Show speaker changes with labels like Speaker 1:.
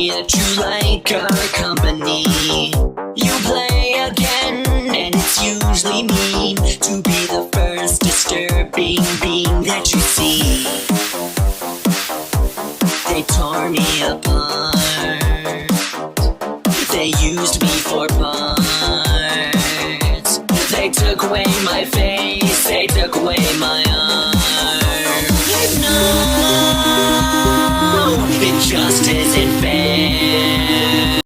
Speaker 1: me that you like our company. You play again, and it's usually mean to be the first disturbing being that you see. They tore me apart. They used me for parts. They took away my face. They took away my arm. No, it just isn't fair.